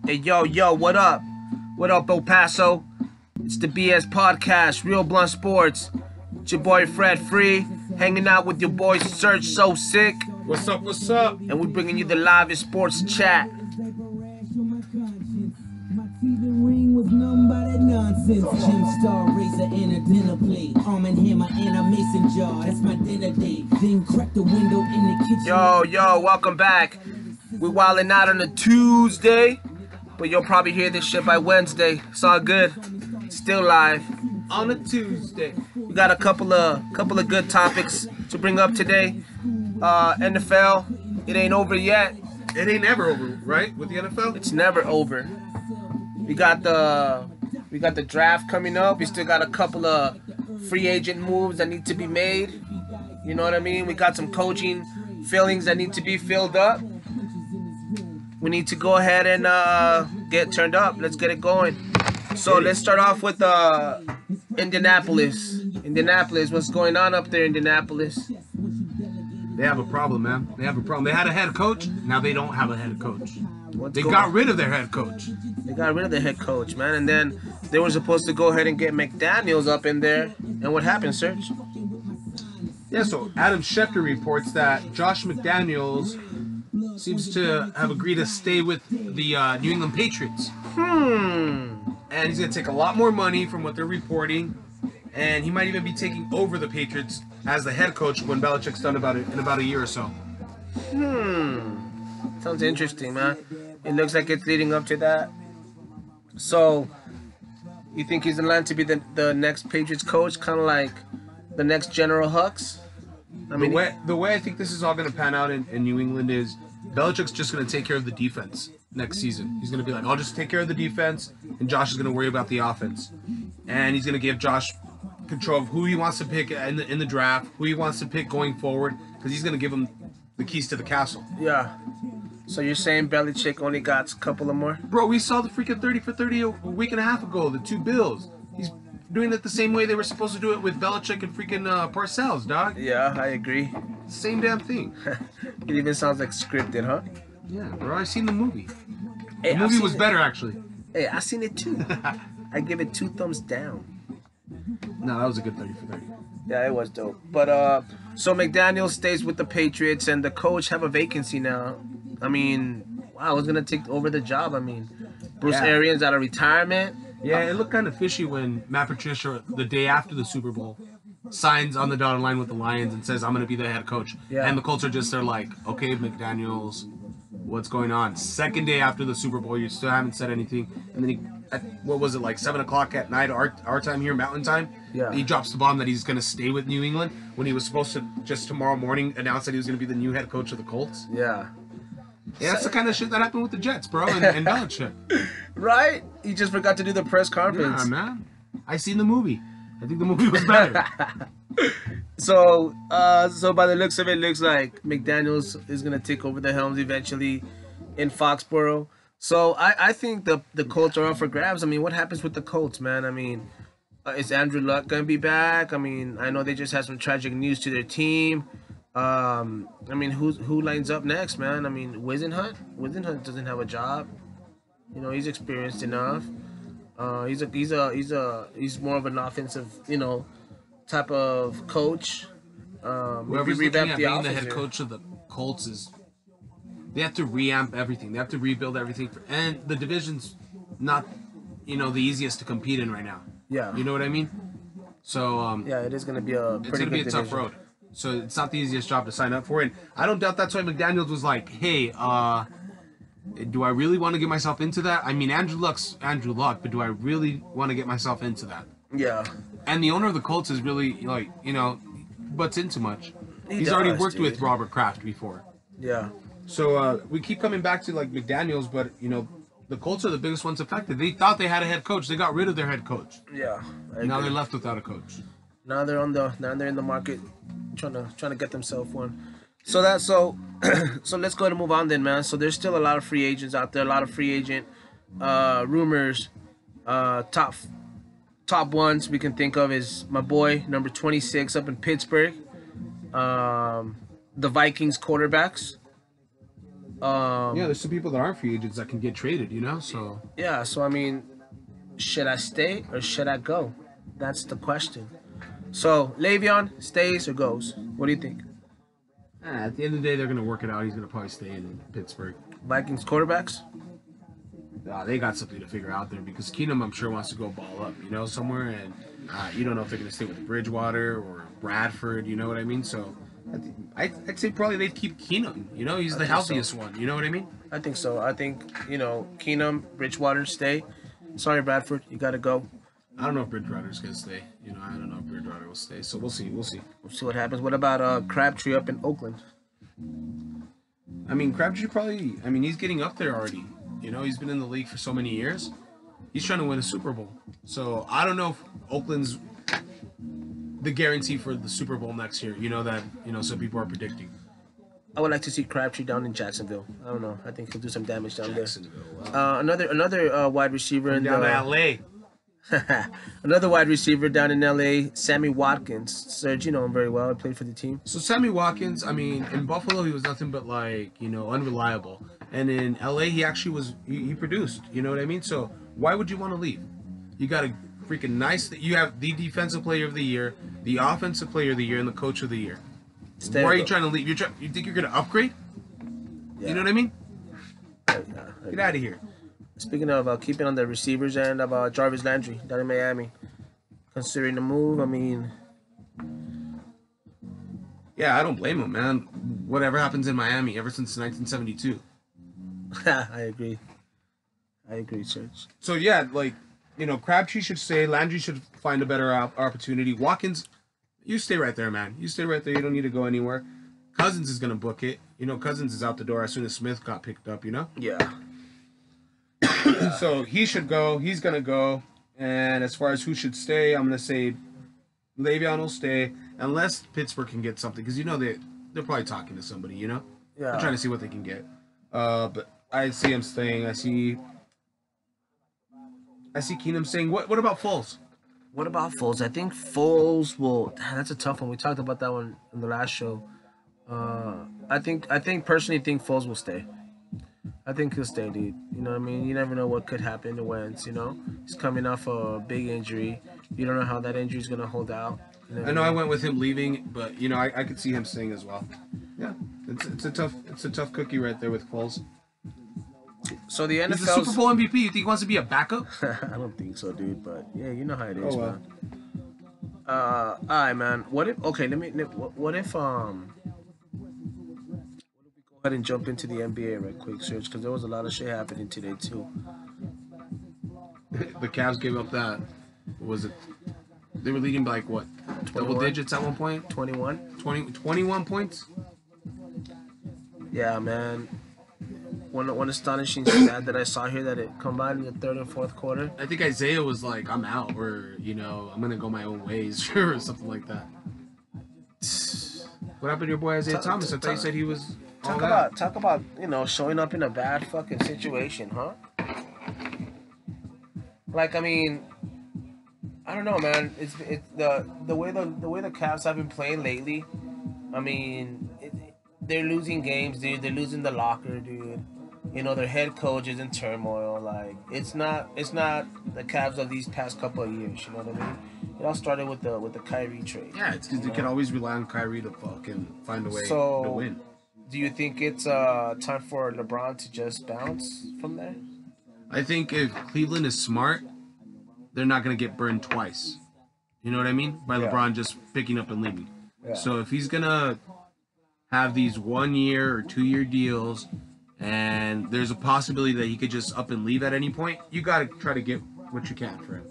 Hey, yo, what up? What up, El Paso? It's the BS Podcast, Real Blunt Sports. It's your boy Fred Free, hanging out with your boy Search So Sick. What's up, what's up? And we're bringing you the livest sports chat. Was numb by that nonsense. Gym star razor and a dinner plate. Arm and hammer and a mason jar. That's my dinner date. Then crack the window in the kitchen. Yo, welcome back. We're wilding out on a Tuesday, but you'll probably hear this shit by Wednesday. It's all good. Still live On a Tuesday. We got a couple of good topics to bring up today. NFL, it ain't over yet. It ain't ever over, right? With the NFL? It's never over. We got the draft coming up. We still got a couple of free agent moves that need to be made. You know what I mean? We got some coaching fillings that need to be filled up. We need to go ahead and get turned up. Let's get it going. So let's start off with Indianapolis. Indianapolis, what's going on up there, Indianapolis? They have a problem, man. They have a problem. They had a head coach. Now they don't have a head coach. They going got rid of their head coach. They got rid of the head coach, man. And then they were supposed to go ahead and get McDaniels up in there. And what happened, Serge? Yeah, so Adam Schefter reports that Josh McDaniels seems to have agreed to stay with the New England Patriots. And he's going to take a lot more money from what they're reporting. And he might even be taking over the Patriots as the head coach when Belichick's done in about a year or so. Sounds interesting, man. It looks like it's leading up to that. So, you think he's in line to be the next Patriots coach, kind of like the next General Hux? The way I think this is all going to pan out in New England is Belichick's just going to take care of the defense next season. He's going to be like, I'll just take care of the defense, and Josh is going to worry about the offense. And he's going to give Josh control of who he wants to pick in the draft, who he wants to pick going forward, because he's going to give him the keys to the castle. Yeah. So you're saying Belichick only got a couple of more? Bro, we saw the freaking 30 for 30 a week and a half ago, the two Bills. He's doing it the same way they were supposed to do it with Belichick and freaking Parcells, dog. Yeah, I agree. Same damn thing. It even sounds like scripted, huh? Yeah, bro, I seen the movie. Hey, The movie was better, actually. Hey, I seen it too. I give it 2 thumbs down. No, that was a good 30 for 30. Yeah, it was dope. But so McDaniel stays with the Patriots, and the coach have a vacancy now. I mean, wow, who's gonna take over the job? I mean, Bruce Arians out of retirement. Yeah, it looked kind of fishy when Matt Patricia, the day after the Super Bowl, signs on the dotted line with the Lions and says, I'm going to be the head coach. Yeah. And the Colts are just there like, okay, McDaniels, what's going on? Second day after the Super Bowl, you still haven't said anything. And then what was it, like 7 o'clock at night, our time here, Mountain Time? Yeah. He drops the bomb that he's going to stay with New England when he was supposed to just tomorrow morning announce that he was going to be the new head coach of the Colts. Yeah. Yeah, that's the kind of shit that happened with the Jets, bro, and Belichick. Right? He just forgot to do the press conference. Yeah, man. I seen the movie. I think the movie was better. So by the looks of it, looks like McDaniels is gonna take over the helms eventually in Foxborough. So I think the Colts are up for grabs. I mean, what happens with the Colts, man? I mean, is Andrew Luck gonna be back? I mean, I know they just had some tragic news to their team. I mean, who lines up next, man? I mean, Wisenhunt doesn't have a job. You know, he's experienced enough. He's more of an offensive, type of coach. Whoever's looking at being the head coach of the Colts is, they have to revamp everything. They have to rebuild everything, and the division's not, the easiest to compete in right now. Yeah. You know what I mean? So yeah, it is gonna be a it's gonna be a tough road. So it's not the easiest job to sign up for, and I don't doubt that's why McDaniels was like, hey, do I really want to get myself into that? I mean, Andrew Luck's Andrew Luck, but do I really want to get myself into that? Yeah. And the owner of the Colts is really, butts in too much. He's already worked with Robert Kraft before. Yeah. So we keep coming back to, McDaniels, but, the Colts are the biggest ones affected. They thought they had a head coach. They got rid of their head coach. Yeah. Now they're left without a coach. Now they're in the market trying to get themselves one. So let's go ahead and move on then, man. So there's still a lot of free agents out there, a lot of free agent rumors. Top ones we can think of is my boy number 26 up in Pittsburgh. The Vikings quarterbacks. Yeah, there's some people that aren't free agents that can get traded, you know. So Yeah, so I mean, should I stay or should I go? That's the question. So Le'Veon stays or goes? What do you think? at the end of the day, they're gonna work it out. He's gonna probably stay in Pittsburgh. Vikings quarterbacks? They got something to figure out there because Keenum, I'm sure, wants to go ball up, you know, somewhere, and you don't know if they're gonna stay with Bridgewater or Bradford. You know what I mean? So I'd say probably they'd keep Keenum. You know, he's the healthiest one. You know what I mean? I think so. I think, Keenum, Bridgewater stay. Sorry, Bradford, you got to go. I don't know if Bridgewater's gonna stay. You know, I don't know if Bridgewater will stay. So we'll see. We'll see. We'll see what happens. What about Crabtree up in Oakland? I mean, Crabtree probably. I mean, he's getting up there already. You know, he's been in the league for so many years. He's trying to win a Super Bowl. So I don't know if Oakland's the guarantee for the Super Bowl next year. You know that. You know, some people are predicting. I would like to see Crabtree down in Jacksonville. I don't know. I think he'll do some damage down Jacksonville. there. Wow. Another wide receiver in Down to LA. another wide receiver down in LA, Sammy Watkins. Serge, you know him very well. He played for the team. So Sammy Watkins, I mean, in Buffalo he was nothing but like, you know, unreliable. And in LA he actually was he produced, you know what I mean? So why would you want to leave? You got a freaking you have the defensive player of the year, the offensive player of the year, and the coach of the year. Why are you trying to leave? You think you're gonna upgrade? Yeah. You know what I mean? Yeah. Get out of here. Speaking of keeping on the receivers end of Jarvis Landry down in Miami, considering the move, I mean, Yeah, I don't blame him, man. Whatever happens in Miami ever since 1972. I agree, Serge. So yeah, like, you know, Crabtree should stay. Landry should find a better opportunity. Watkins, you stay right there, man. You stay right there. You don't need to go anywhere. Cousins is gonna book it. You know, Cousins is out the door as soon as Smith got picked up. You know. Yeah. So he should go. He's gonna go. And as far as who should stay, I'm gonna say Le'Veon will stay unless Pittsburgh can get something, because you know they're probably talking to somebody. You know. Yeah. They're trying to see what they can get. But I see him staying. I see Keenum staying. What about Foles? What about Foles? I think Foles will. That's a tough one. We talked about that one in the last show. I personally think Foles will stay. I think he'll stay, dude. You know what I mean? You never know what could happen to Wentz, you know? He's coming off a big injury. You don't know how that injury is going to hold out. You know I know I went with him leaving, but, you know, I could see him staying as well. Yeah, it's a tough cookie right there with Foles. So the He's the NFL's... Super Bowl MVP. You think he wants to be a backup? I don't think so, dude, but yeah, you know how it is, Oh, well. man. All right, man. What if... Okay, what if go ahead and jump into the NBA right quick, Serge, because there was a lot of shit happening today, too. The Cavs gave up that. What was it? They were leading by like what? 21? Double digits at one point? 21? 21 points? Yeah, man. One astonishing stat that I saw here that it combined in the third and fourth quarter. I think Isaiah was like, I'm out, or, you know, I'm going to go my own ways, or something like that. What happened to your boy Isaiah Thomas? I thought you said he was all that. Talk about, you know, showing up in a bad fucking situation, huh? Like, I mean, I don't know, man. It's the way the Cavs have been playing lately. I mean, they're losing games, dude. They're losing the locker, dude. You know, their head coach is in turmoil. Like, it's not the Cavs of these past couple of years. You know what I mean? It all started with the Kyrie trade. Yeah, it's because they can always rely on Kyrie to fucking find a way So, to win. Do you think it's time for LeBron to just bounce from there? I think if Cleveland is smart, they're not going to get burned twice. You know what I mean? By Yeah. LeBron just picking up and leaving. Yeah. So if he's going to have these 1 year or 2 year deals, and there's a possibility that he could just up and leave at any point, you got to try to get what you can for him.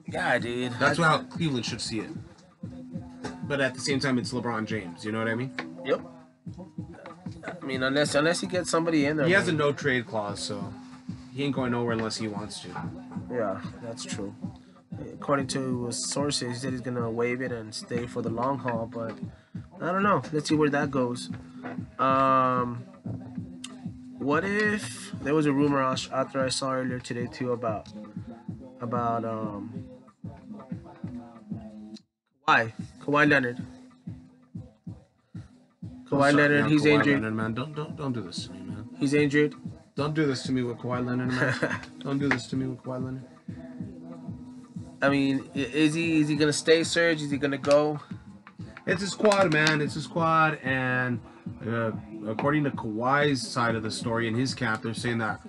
Yeah, dude. That's how Cleveland should see it. But at the same time, it's LeBron James. You know what I mean? Yep. I mean, unless he gets somebody in there. He has a man. no trade clause, so he ain't going nowhere unless he wants to. Yeah, that's true. According to sources, he said he's gonna waive it and stay for the long haul, but I don't know. Let's see where that goes. What if there was a rumor out there I saw earlier today too about Kawhi Leonard. Kawhi Leonard, he's injured. Leonard, man. Don't do this to me, man. He's injured. Don't do this to me with Kawhi Leonard, man. Don't do this to me with Kawhi Leonard. I mean, is he gonna stay, Serge? Is he gonna go? It's a squad, man. It's a squad, and according to Kawhi's side of the story in his camp, they're saying that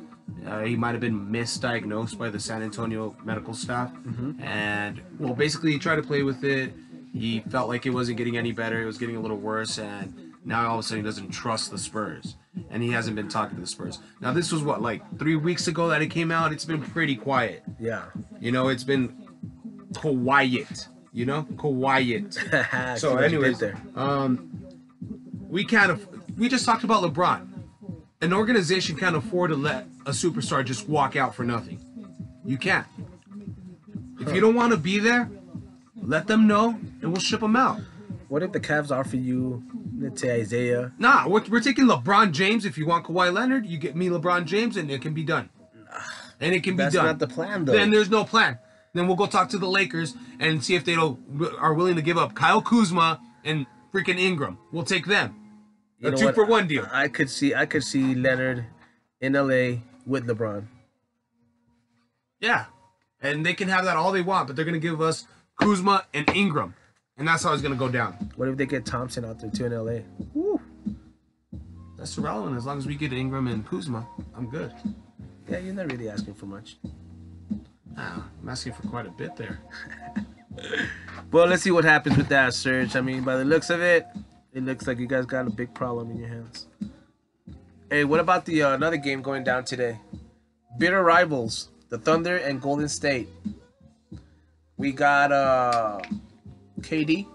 he might have been misdiagnosed by the San Antonio medical staff, and well, basically he tried to play with it. He felt like it wasn't getting any better; it was getting a little worse, and now all of a sudden he doesn't trust the Spurs, and he hasn't been talking to the Spurs. Now this was what, like 3 weeks ago that it came out. It's been pretty quiet. Yeah. You know, it's been quiet. You know, quiet. So, anyways, we just talked about LeBron. An organization can't afford to let a superstar just walk out for nothing. You can't. If you don't want to be there, let them know, and we'll ship them out. What if the Cavs offer you, let's say, Isaiah? Nah, we're taking LeBron James. If you want Kawhi Leonard, you get me LeBron James, and it can be done. And it can be done. That's not the plan, though. Then there's no plan. Then we'll go talk to the Lakers and see if they are willing to give up Kyle Kuzma and freaking Ingram. We'll take them. A 2-for-1 deal. I could see Leonard in LA with LeBron. Yeah. And they can have that all they want, but they're going to give us Kuzma and Ingram. And that's how it's going to go down. What if they get Thompson out there too in LA? Woo. That's irrelevant. As long as we get Ingram and Kuzma, I'm good. Yeah, you're not really asking for much. I'm asking for quite a bit there. Well, let's see what happens with that, Serge. I mean, by the looks of it, it looks like you guys got a big problem in your hands. Hey, what about the another game going down today? Bitter rivals, the Thunder and Golden State. We got KD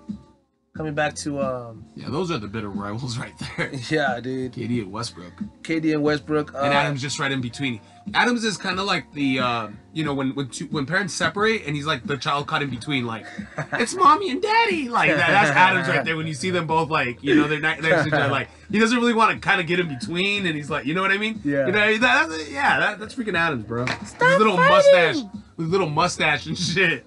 coming back to yeah, those are the bitter rivals right there. Yeah, dude. KD and Westbrook. KD and Westbrook. And Adams just right in between. Adams is kind of like the you know, when parents separate and he's like the child caught in between, like it's mommy and daddy, like that. That's Adams right there. When you see them both, like, you know, they're next to each other, like he doesn't really want to kind of get in between, and he's like, you know what I mean? Yeah. You know, that's freaking Adams, bro. Stop with little fighting! little mustache and shit.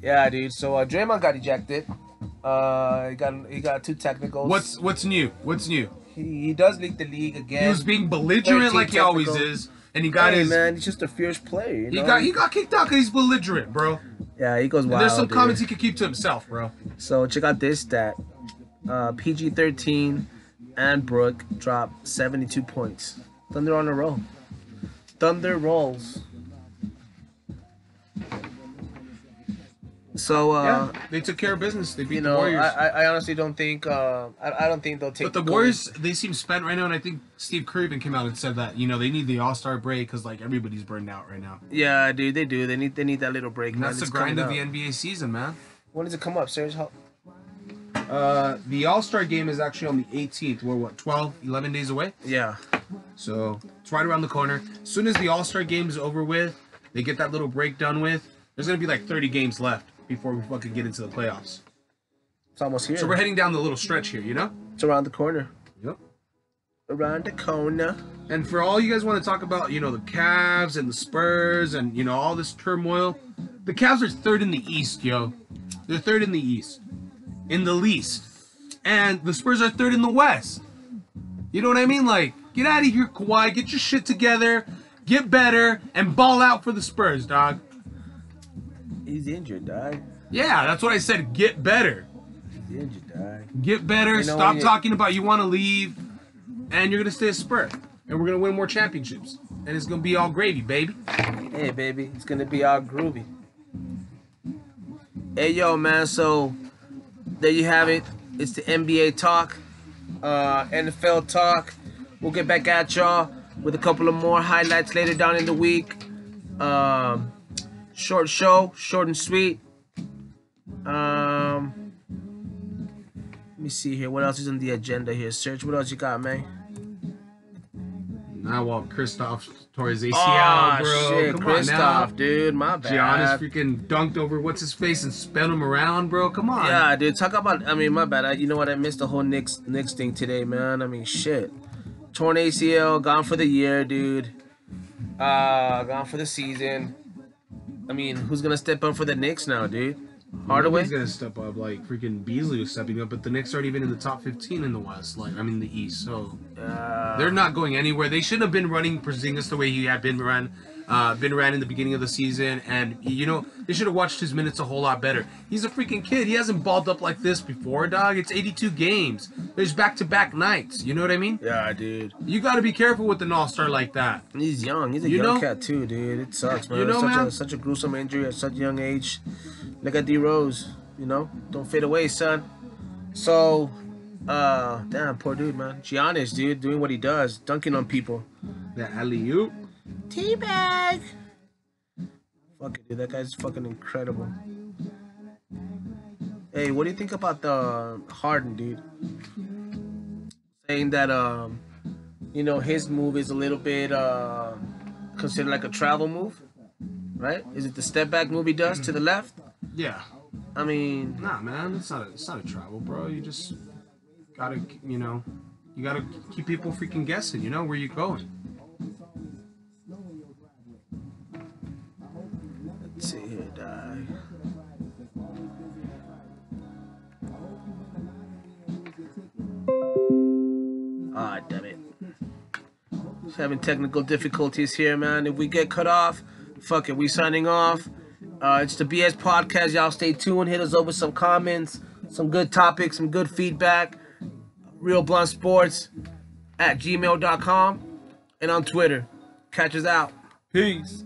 Yeah, dude. So Draymond got ejected. He got 2 technicals. What's new? What's new? He does lead the league again. He was being belligerent like he always is, and he got his. Man, he's just a fierce player. You know? He got kicked out because he's belligerent, bro. Yeah, he goes wild. And there's some dude. comments he could keep to himself, bro. So check out this stat: PG-13 and Brook dropped 72 points. Thunder on a roll. Thunder rolls. So yeah, they took care of business. They beat the Warriors. I honestly don't think I don't think they'll take. But the Warriors, they seem spent right now, and I think Steve Kerr even came out and said that, you know, they need the All-Star break because like everybody's burned out right now. Yeah, dude, they do. They need that little break. And man. that's the grind of the NBA season, man. When does it come up, Serge? The All-Star game is actually on the 18th. We're what, 11 days away? Yeah. So it's right around the corner. As soon as the All-Star game is over with, they get that little break done with. There's gonna be like 30 games left before we fucking get into the playoffs. It's almost here. So we're heading down the little stretch here, you know? It's around the corner. Yep. Around the corner. And for all you guys want to talk about, you know, the Cavs and the Spurs and, you know, all this turmoil, the Cavs are 3rd in the East, yo. They're 3rd in the East. In the least. And the Spurs are 3rd in the West. You know what I mean? Like, get out of here, Kawhi. Get your shit together. Get better. And ball out for the Spurs, dog. He's injured, dog. Yeah, that's what I said. Get better. He's injured, dog. Get better. You know, Stop talking about you want to leave. And you're going to stay a Spur. And we're going to win more championships. And it's going to be all gravy, baby. Hey, baby. It's going to be all groovy. Hey, yo, man. So, there you have it. It's the NBA talk. NFL talk. We'll get back at y'all with a couple of more highlights later down in the week. Short show, short and sweet. Let me see here. What else is on the agenda here? Serge, what else you got, man? Now, well, Kristaps tore his ACL, Oh, bro. shit. Come on now. Kristaps, dude. My bad. Giannis freaking dunked over what's his face and spun him around, bro. Come on. Yeah, dude. Talk about. I mean, my bad. You know what? I missed the whole Knicks thing today, man. I mean, shit. Torn ACL, gone for the year, dude. Gone for the season. I mean, who's gonna step up for the Knicks now, dude? Hardaway. He's gonna step up. Like freaking Beasley was stepping up, but the Knicks aren't even in the top 15 in the West. Like, I mean, the East. So they're not going anywhere. They shouldn't have been running Porzingis the way he had been ran in the beginning of the season. And you know, they should have watched his minutes a whole lot better. He's a freaking kid. He hasn't balled up like this before, dog. It's 82 games. There's back-to-back nights. You know what I mean? Yeah, dude. You got to be careful with an all-star like that. He's young. He's a young cat too, dude. It sucks, man. You know, Such a gruesome injury at such a young age. Look at D Rose, you know, don't fade away, son. So, damn, poor dude, man. Giannis, dude, doing what he does, dunking on people. That alley-oop. Teabag. Fuck it, dude. That guy's fucking incredible. Hey, what do you think about the Harden, dude? Saying that, you know, his move is a little bit considered like a travel move, right? Is it the step back move he does to the left? Yeah. I mean, nah, man, it's not a travel, bro. You just gotta, you know, you gotta keep people freaking guessing. You know where you going. Let's see here, die. Ah, damn it. Just having technical difficulties here, man. If we get cut off, fuck it, we signing off. It's the BS Podcast. Y'all stay tuned. Hit us up with some comments, some good topics, some good feedback. RealBluntSports@gmail.com and on Twitter. Catch us out. Peace.